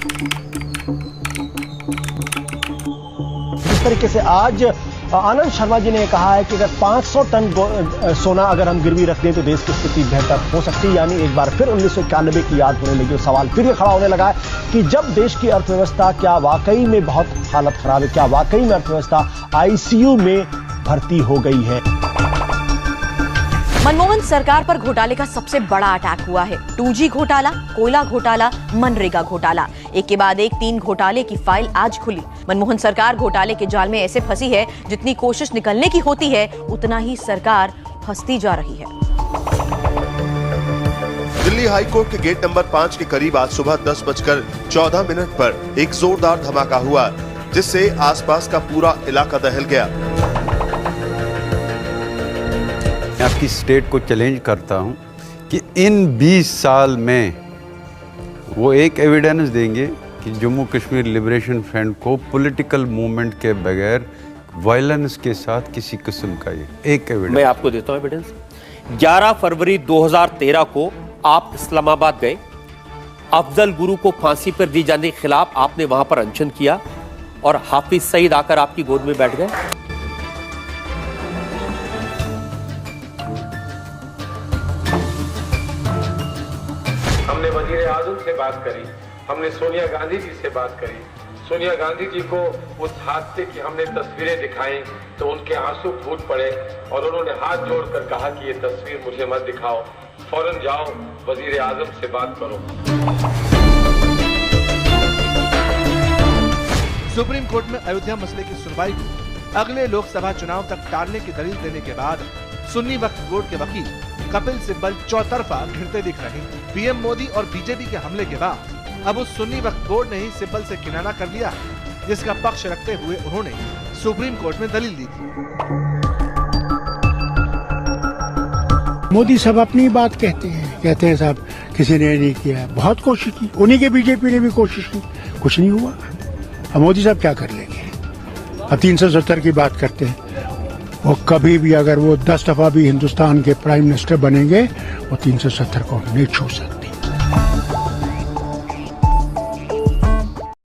जिस तरीके से आज आनंद शर्मा जी ने कहा है कि अगर 500 टन सोना अगर हम गिरवी रख दें तो देश की स्थिति बेहतर हो सकती है, यानी एक बार फिर 1991 की याद होने लगी और सवाल फिर ये खड़ा होने लगा है कि जब देश की अर्थव्यवस्था क्या वाकई में बहुत हालत खराब है, क्या वाकई में अर्थव्यवस्था आईसीयू में भर्ती हो गई है। मनमोहन सरकार पर घोटाले का सबसे बड़ा अटैक हुआ है। 2G घोटाला, कोयला घोटाला, मनरेगा घोटाला, एक के बाद एक 3 घोटाले की फाइल आज खुली। मनमोहन सरकार घोटाले के जाल में ऐसे फंसी है, जितनी कोशिश निकलने की होती है उतना ही सरकार फंसती जा रही है। दिल्ली हाईकोर्ट के गेट नंबर 5 के करीब आज सुबह 10:14 पर एक जोरदार धमाका हुआ, जिससे आसपास का पूरा इलाका दहल गया। आपकी स्टेट को चैलेंज करता हूं कि इन 20 साल में वो एक एविडेंस देंगे कि जम्मू कश्मीर लिबरेशन फ्रंट को पॉलिटिकल मूवमेंट के बगैर वायलेंस के साथ किसी किस्म का ये एक एविडेंस मैं आपको देता हूं एविडेंस। 11 फरवरी 2013 को आप इस्लामाबाद गए, अफजल गुरु को फांसी पर दी जाने के खिलाफ आपने वहां पर अनशन किया और हाफिज सईद आकर आपकी गोद में बैठ गए। हमने वजीर आजम से बात करी, हमने सोनिया गांधी जी से बात करी। सोनिया गांधी जी को उस हादसे की हमने तस्वीरें दिखाई तो उनके आंसू फूट पड़े और उन्होंने हाथ जोड़कर कहा कि ये तस्वीर मुझे मत दिखाओ, फौरन जाओ वजीर आजम से बात करो। सुप्रीम कोर्ट में अयोध्या मसले की सुनवाई को अगले लोकसभा चुनाव तक टालने की दलील देने के बाद सुन्नी वक्फ बोर्ड के वकील कपिल सिब्बल चौतरफा घिरते दिख रहे हैं। पीएम मोदी और बीजेपी के हमले के बाद अब उस सुन्नी वक्फ बोर्ड ने ही सिब्बल से किनारा कर लिया, जिसका पक्ष रखते हुए उन्होंने सुप्रीम कोर्ट में दलील दी थी। मोदी सब अपनी बात कहते हैं साहब किसी ने नहीं किया, बहुत कोशिश की, उन्हीं के बीजेपी ने भी कोशिश की, कुछ नहीं हुआ। अब मोदी साहब क्या कर लेंगे? अब 370 की बात करते हैं, वो कभी भी अगर वो 10 दफा भी हिंदुस्तान के प्राइम मिनिस्टर बनेंगे वो 370 को नहीं छू सकते।